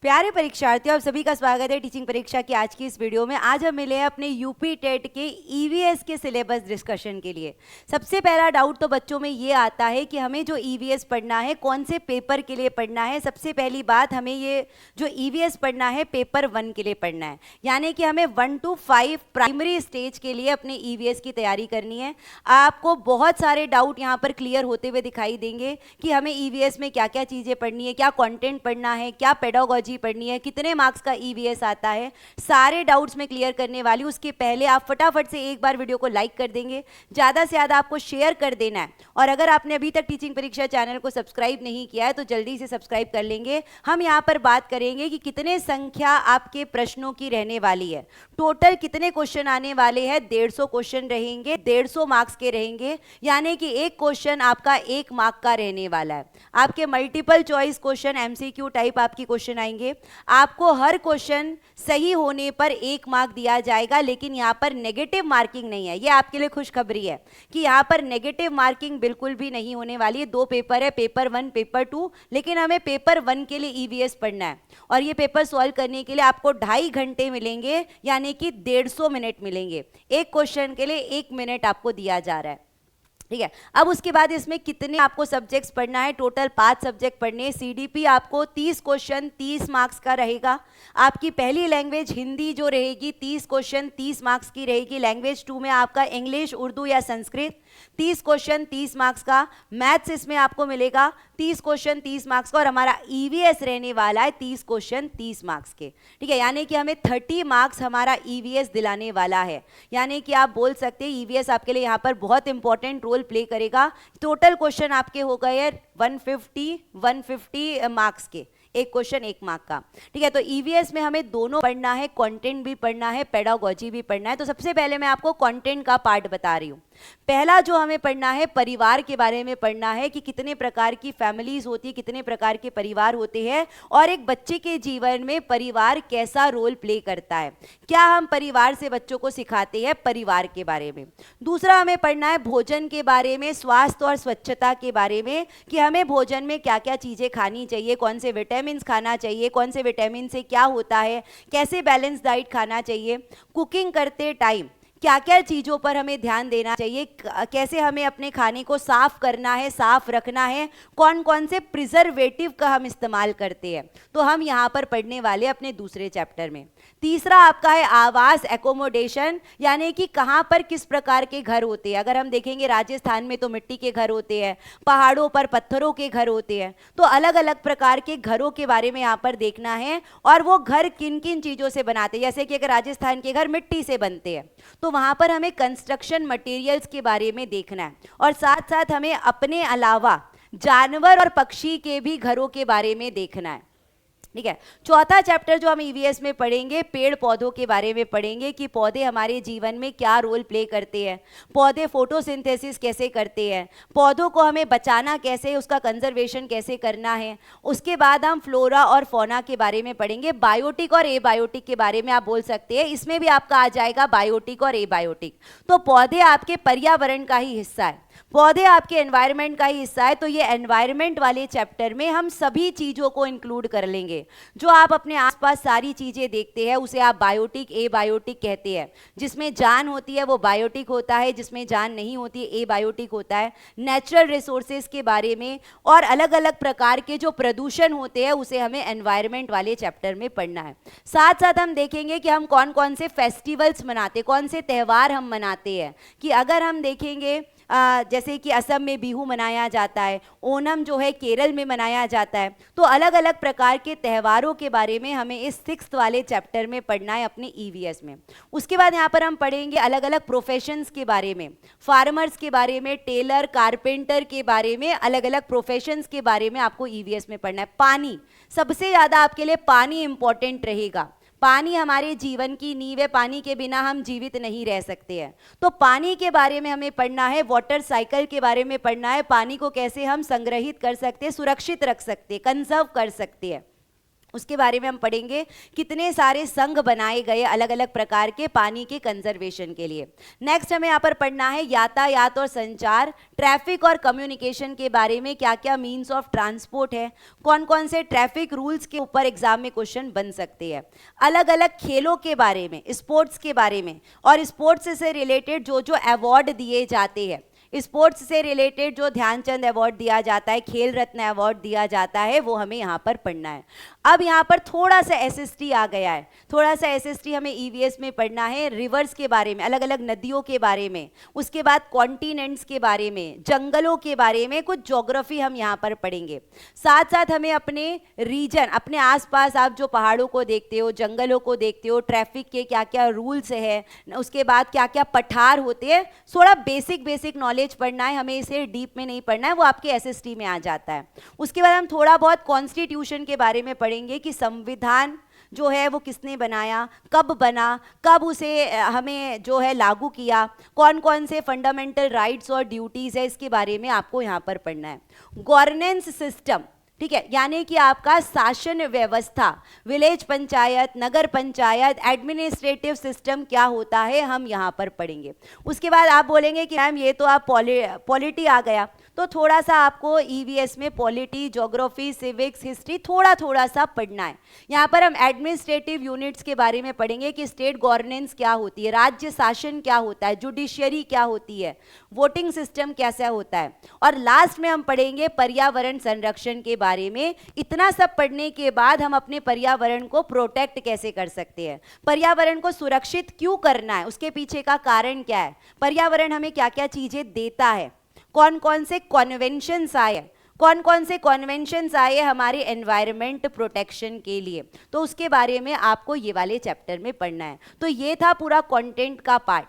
प्यारे परीक्षार्थियों, आप सभी का स्वागत है टीचिंग परीक्षा की आज की इस वीडियो में। आज हम मिले हैं अपने यूपी टेट के ईवीएस के सिलेबस डिस्कशन के लिए। सबसे पहला डाउट तो बच्चों में ये आता है कि हमें जो ईवीएस पढ़ना है कौन से पेपर के लिए पढ़ना है। सबसे पहली बात, हमें ये जो ईवीएस पढ़ना है पेपर 1 के लिए पढ़ना है, यानी कि हमें 1 to 5 प्राइमरी स्टेज के लिए अपने ईवीएस की तैयारी करनी है। आपको बहुत सारे डाउट यहाँ पर क्लियर होते हुए दिखाई देंगे कि हमें ईवीएस में क्या क्या चीज़ें पढ़नी है, क्या कॉन्टेंट पढ़ना है, क्या पेडागोजी पढ़नी है, कितने मार्क्स का ईवीएस आता है। सारे डाउट्स में क्लियर करने वाली हूं। उसके पहले आप फटाफट से एक बार वीडियो को लाइक कर देंगे, ज़्यादा से ज़्यादा आपको शेयर कर देना है। और अगर आपने अभी तक टीचिंग परीक्षा चैनल को सब्सक्राइब नहीं किया है तो जल्दी से सब्सक्राइब कर लेंगे। हम यहाँ पर बात करेंगे कि कितने संख्या आपके प्रश्नों की रहने वाली है। टोटल कितने क्वेश्चन आने वाले हैं? 150 क्वेश्चन रहेंगे, 150 मार्क्स के रहेंगे, यानी कि एक क्वेश्चन आपका 1 मार्क का रहने वाला है। आपके multiple choice question, MCQ type आपकी क्वेश्चन आएंगे। आपको हर क्वेश्चन सही होने पर 1 मार्क दिया जाएगा, लेकिन यहां पर नेगेटिव मार्किंग नहीं है। यह आपके लिए खुशखबरी है कि यहां पर नेगेटिव मार्किंग बिल्कुल भी नहीं होने वाली है। 2 पेपर है, पेपर 1, पेपर 2, लेकिन हमें पेपर 1 के लिए ईवीएस पढ़ना है और ये पेपर सॉल्व करने के लिए आपको 2.5 घंटे मिलेंगे, यानी कि 150 मिनट मिलेंगे। एक क्वेश्चन के लिए 1 मिनट आपको दिया जा रहा है, ठीक है। अब उसके बाद इसमें कितने आपको सब्जेक्ट्स पढ़ना है? टोटल 5 सब्जेक्ट पढ़ने हैं। सीडीपी आपको 30 क्वेश्चन 30 मार्क्स का रहेगा। आपकी पहली लैंग्वेज हिंदी जो रहेगी 30 क्वेश्चन 30 मार्क्स की रहेगी। लैंग्वेज 2 में आपका इंग्लिश, उर्दू या संस्कृत 30 क्वेश्चन 30 मार्क्स का। मैथ्स इसमें आपको मिलेगा 30 क्वेश्चन 30 मार्क्स का। और हमारा ईवीएस रहने वाला है 30 क्वेश्चन 30 मार्क्स के, ठीक है। यानी कि हमें 30 मार्क्स हमारा ईवीएस दिलाने वाला है। यानी कि आप बोल सकते हैं ईवीएस आपके लिए यहाँ पर बहुत इंपॉर्टेंट रोल प्ले करेगा। टोटल क्वेश्चन आपके हो गए 150 मार्क्स के, एक क्वेश्चन 1 मार्क का, ठीक है। तो ईवीएस में हमें दोनों पढ़ना है, कंटेंट भी पढ़ना है, पेडागोजी भी पढ़ना है। तो सबसे पहले मैं आपको कंटेंट का पार्ट बता रही हूँ। पहला जो हमें पढ़ना है, परिवार के बारे में पढ़ना है कि कितने प्रकार की फैमिलीज होती है, कितने प्रकार के परिवार होते हैं और एक बच्चे के जीवन में परिवार कैसा रोल प्ले करता है। क्या हम परिवार से बच्चों को सिखाते हैं, परिवार के बारे में। दूसरा हमें पढ़ना है भोजन के बारे में, स्वास्थ्य और स्वच्छता के बारे में कि हमें भोजन में क्या क्या चीज़ें खानी चाहिए, कौन से विटामिन खाना चाहिए, कौन से विटामिन से क्या होता है, कैसे बैलेंस डाइट खाना चाहिए। कुकिंग करते टाइम क्या क्या चीज़ों पर हमें ध्यान देना चाहिए, कैसे हमें अपने खाने को साफ करना है, साफ रखना है, कौन कौन से प्रिजर्वेटिव का हम इस्तेमाल करते हैं। तो हम यहाँ पर पढ़ने वाले अपने दूसरे चैप्टर में। तीसरा आपका है आवास, एकोमोडेशन, यानी कि कहाँ पर किस प्रकार के घर होते हैं। अगर हम देखेंगे राजस्थान में तो मिट्टी के घर होते हैं, पहाड़ों पर पत्थरों के घर होते हैं। तो अलग अलग प्रकार के घरों के बारे में यहाँ पर देखना है और वो घर किन किन चीज़ों से बनाते हैं। जैसे कि अगर राजस्थान के घर मिट्टी से बनते हैं तो वहाँ पर हमें कंस्ट्रक्शन मटेरियल्स के बारे में देखना है और साथ साथ हमें अपने अलावा जानवर और पक्षी के भी घरों के बारे में देखना है, ठीक है। चौथा चैप्टर जो हम ईवीएस में पढ़ेंगे, पेड़ पौधों के बारे में पढ़ेंगे कि पौधे हमारे जीवन में क्या रोल प्ले करते हैं, पौधे फोटोसिंथेसिस कैसे करते हैं, पौधों को हमें बचाना कैसे, उसका कंजर्वेशन कैसे करना है। उसके बाद हम फ्लोरा और फौना के बारे में पढ़ेंगे। बायोटिक और एबायोटिक के बारे में आप बोल सकते हैं, इसमें भी आपका आ जाएगा बायोटिक और एबायोटिक। तो पौधे आपके पर्यावरण का ही हिस्सा है, पौधे आपके एनवायरनमेंट का ही हिस्सा है। तो ये एनवायरनमेंट वाले चैप्टर में हम सभी चीज़ों को इंक्लूड कर लेंगे। जो आप अपने आसपास सारी चीज़ें देखते हैं उसे आप बायोटिक एबायोटिक कहते हैं। जिसमें जान होती है वो बायोटिक होता है, जिसमें जान नहीं होती है एबायोटिक होता है। नेचुरल रिसोर्सेज के बारे में और अलग अलग प्रकार के जो प्रदूषण होते हैं उसे हमें एनवायरनमेंट वाले चैप्टर में पढ़ना है। साथ साथ हम देखेंगे कि हम कौन कौन से फेस्टिवल्स मनाते, कौन से त्यौहार हम मनाते हैं। कि अगर हम देखेंगे जैसे कि असम में बिहू मनाया जाता है, ओणम जो है केरल में मनाया जाता है। तो अलग अलग प्रकार के त्योहारों के बारे में हमें इस 6th वाले चैप्टर में पढ़ना है अपने ईवीएस में। उसके बाद यहाँ पर हम पढ़ेंगे अलग अलग प्रोफेशंस के बारे में, फार्मर्स के बारे में, टेलर कारपेंटर के बारे में, अलग अलग प्रोफेशंस के बारे में आपको ईवीएस में पढ़ना है। पानी, सबसे ज़्यादा आपके लिए पानी इंपॉर्टेंट रहेगा। पानी हमारे जीवन की नींव है, पानी के बिना हम जीवित नहीं रह सकते हैं। तो पानी के बारे में हमें पढ़ना है, वाटर साइकिल के बारे में पढ़ना है, पानी को कैसे हम संग्रहित कर सकते हैं, सुरक्षित रख सकते हैं, कंजर्व कर सकते हैं। उसके बारे में हम पढ़ेंगे। कितने सारे संघ बनाए गए अलग अलग प्रकार के पानी के कंजर्वेशन के लिए। नेक्स्ट हमें यहाँ पर पढ़ना है यातायात और संचार, ट्रैफिक और कम्युनिकेशन के बारे में, क्या क्या मीन्स ऑफ ट्रांसपोर्ट है, कौन कौन से ट्रैफिक रूल्स के ऊपर एग्जाम में क्वेश्चन बन सकते हैं, अलग अलग खेलों के बारे में, स्पोर्ट्स के बारे में, और स्पोर्ट्स से रिलेटेड जो जो अवार्ड दिए जाते हैं, स्पोर्ट्स से रिलेटेड जो ध्यानचंद अवार्ड दिया जाता है, खेल रत्न अवार्ड दिया जाता है, वो हमें यहाँ पर पढ़ना है। अब यहाँ पर थोड़ा सा एसएसटी आ गया है, थोड़ा सा एसएसटी हमें ईवीएस में पढ़ना है, रिवर्स के बारे में, अलग अलग नदियों के बारे में, उसके बाद कॉन्टिनेंट्स के बारे में, जंगलों के बारे में, कुछ ज्योग्राफी हम यहाँ पर पढ़ेंगे। साथ साथ हमें अपने रीजन, अपने आसपास आप जो पहाड़ों को देखते हो, जंगलों को देखते हो, ट्रैफिक के क्या क्या रूल्स है, उसके बाद क्या क्या पठार होते हैं, थोड़ा बेसिक नॉलेज पढ़ना है हमें, इसे डीप में नहीं पढ़ना है, वो आपके एसएसटी में आ जाता है। उसके बाद हम थोड़ा बहुत कॉन्स्टिट्यूशन के बारे में पढ़ेंगे कि संविधान जो है वो किसने बनाया, कब बना, कब उसे हमें जो है लागू किया, कौन कौन से फंडामेंटल राइट्स और ड्यूटीज है, इसके बारे में आपको यहाँ पर पढ़ना है। गवर्नेंस सिस्टम, ठीक है, यानी कि आपका शासन व्यवस्था, विलेज पंचायत, नगर पंचायत, एडमिनिस्ट्रेटिव सिस्टम क्या होता है, हम यहाँ पर पढ़ेंगे। उसके बाद आप बोलेंगे कि मैम ये तो आप पॉलिटी आ गया, तो थोड़ा सा आपको ईवीएस में पॉलिटी, ज्योग्राफी, सिविक्स, हिस्ट्री थोड़ा सा पढ़ना है। यहाँ पर हम एडमिनिस्ट्रेटिव यूनिट्स के बारे में पढ़ेंगे कि स्टेट गवर्नेंस क्या होती है, राज्य शासन क्या होता है, जुडिशियरी क्या होती है, वोटिंग सिस्टम कैसा होता है, और लास्ट में हम पढ़ेंगे पर्यावरण संरक्षण के बारे में। इतना सब पढ़ने के बाद हम अपने पर्यावरण को प्रोटेक्ट कैसे कर सकते हैं, पर्यावरण को सुरक्षित क्यों करना है, उसके पीछे का कारण क्या है, पर्यावरण हमें क्या क्या चीजें देता है, कौन कौन से कॉन्वेंशंस आए, कौन कौन से कॉन्वेंशंस आए हमारे एनवायरनमेंट प्रोटेक्शन के लिए, तो उसके बारे में आपको ये वाले चैप्टर में पढ़ना है। तो ये था पूरा कंटेंट का पार्ट।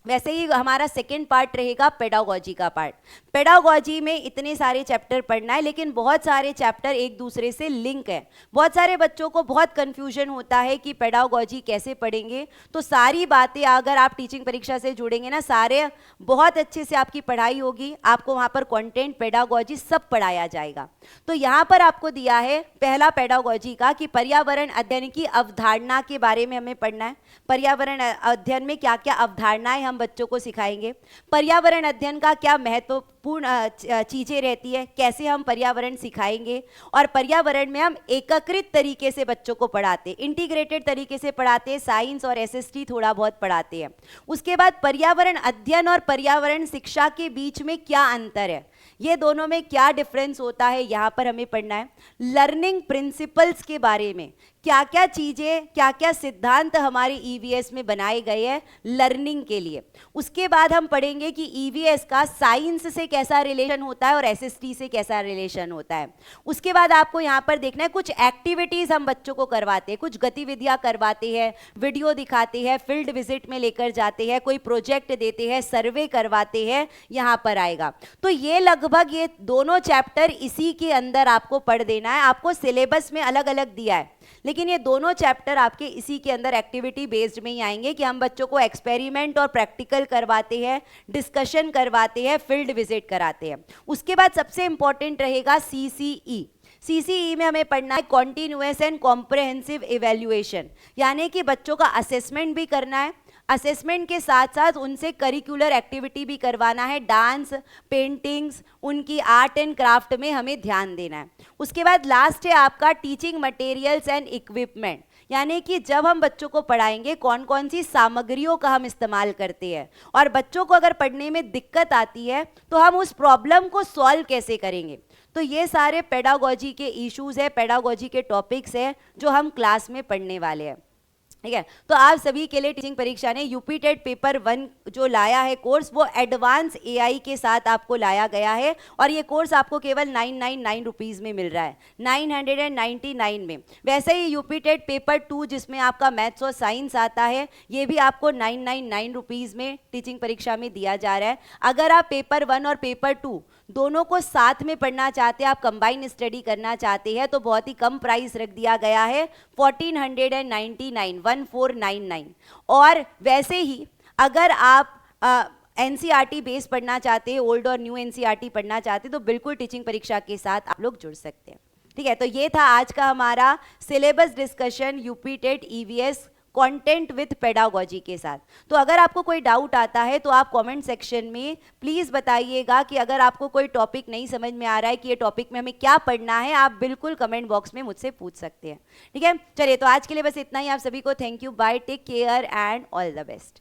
वैसे ही हमारा सेकेंड पार्ट रहेगा पेडागोजी का पार्ट। पेडागोजी में इतने सारे चैप्टर पढ़ना है, लेकिन बहुत सारे चैप्टर एक दूसरे से लिंक है। बहुत सारे बच्चों को बहुत कंफ्यूजन होता है कि पेडागोजी कैसे पढ़ेंगे, तो सारी बातें अगर आप टीचिंग परीक्षा से जुड़ेंगे ना, सारे बहुत अच्छे से आपकी पढ़ाई होगी, आपको वहाँ पर कंटेंट, पेडागोजी सब पढ़ाया जाएगा। तो यहाँ पर आपको दिया है पहला पेडागोजी का कि पर्यावरण अध्ययन की अवधारणा के बारे में हमें पढ़ना है। पर्यावरण अध्ययन में क्या क्या अवधारणाएं हम बच्चों को सिखाएंगे, पर्यावरण अध्ययन का क्या महत्वपूर्ण चीजें रहती है, कैसे हम पर्यावरण सिखाएंगे, और पर्यावरण में हम एकीकृत तरीके से बच्चों को पढ़ाते हैं, इंटीग्रेटेड तरीके से पढ़ाते हैं, साइंस और एसएसटी थोड़ा बहुत पढ़ाते हैं। उसके बाद पर्यावरण अध्ययन और पर्यावरण शिक्षा के बीच में क्या अंतर है, ये दोनों में क्या डिफरेंस होता है, यहाँ पर हमें पढ़ना है। लर्निंग प्रिंसिपल्स के बारे में, क्या क्या चीजें, क्या क्या सिद्धांत हमारे ईवीएस में बनाए गए हैं लर्निंग के लिए। उसके बाद हम पढ़ेंगे कि ईवीएस का साइंस से कैसा रिलेशन होता है और एसएसटी से कैसा रिलेशन होता है। उसके बाद आपको यहाँ पर देखना है कुछ एक्टिविटीज हम बच्चों को करवाते हैं, कुछ गतिविधियां करवाते हैं, वीडियो दिखाते हैं, फील्ड विजिट में लेकर जाते हैं, कोई प्रोजेक्ट देते हैं, सर्वे करवाते हैं, यहाँ पर आएगा। तो ये लगभग ये दोनों चैप्टर इसी के अंदर आपको पढ़ देना है। आपको सिलेबस में अलग अलग दिया है, लेकिन ये दोनों चैप्टर आपके इसी के अंदर एक्टिविटी बेस्ड में ही आएंगे कि हम बच्चों को एक्सपेरिमेंट और प्रैक्टिकल करवाते हैं, डिस्कशन करवाते हैं, फील्ड विजिट कराते हैं। उसके बाद सबसे इंपॉर्टेंट रहेगा सीसीई। सीसीई में हमें पढ़ना है कॉन्टिन्यूअस एंड कॉम्प्रहेंसिव इवैल्यूएशन, यानी कि बच्चों का असेसमेंट भी करना है, असेसमेंट के साथ साथ उनसे करिकुलर एक्टिविटी भी करवाना है, डांस, पेंटिंग्स, उनकी आर्ट एंड क्राफ्ट में हमें ध्यान देना है। उसके बाद लास्ट है आपका टीचिंग मटेरियल्स एंड इक्विपमेंट, यानी कि जब हम बच्चों को पढ़ाएंगे कौन कौन सी सामग्रियों का हम इस्तेमाल करते हैं, और बच्चों को अगर पढ़ने में दिक्कत आती है तो हम उस प्रॉब्लम को सॉल्व कैसे करेंगे। तो ये सारे पेडागोजी के इश्यूज है, पेडागोजी के टॉपिक्स है जो हम क्लास में पढ़ने वाले हैं, ठीक है। तो आप सभी के लिए टीचिंग परीक्षा ने यूपी टेट पेपर 1 जो लाया है कोर्स, वो एडवांस एआई के साथ आपको लाया गया है, और ये कोर्स आपको केवल 999 रुपीज़ में मिल रहा है, 999 में। वैसे ही यूपी टेट पेपर 2 जिसमें आपका मैथ्स और साइंस आता है, ये भी आपको 999 रुपीज़ में टीचिंग परीक्षा में दिया जा रहा है। अगर आप पेपर 1 और पेपर 2 दोनों को साथ में पढ़ना चाहते हैं, आप कंबाइन स्टडी करना चाहते हैं, तो बहुत ही कम प्राइस रख दिया गया है, 1499। और वैसे ही अगर आप एनसीईआरटी बेस पढ़ना चाहते हैं, ओल्ड और न्यू एनसीईआरटी पढ़ना चाहते हैं, तो बिल्कुल टीचिंग परीक्षा के साथ आप लोग जुड़ सकते हैं। ठीक है, तो ये था आज का हमारा syllabus discussion UP TET EVS content with pedagogy के साथ। तो अगर आपको कोई डाउट आता है तो आप कमेंट सेक्शन में प्लीज़ बताइएगा कि अगर आपको कोई टॉपिक नहीं समझ में आ रहा है कि ये टॉपिक में हमें क्या पढ़ना है, आप बिल्कुल कमेंट बॉक्स में मुझसे पूछ सकते हैं। ठीक है, चलिए तो आज के लिए बस इतना ही। आप सभी को thank you, bye, take care and all the best.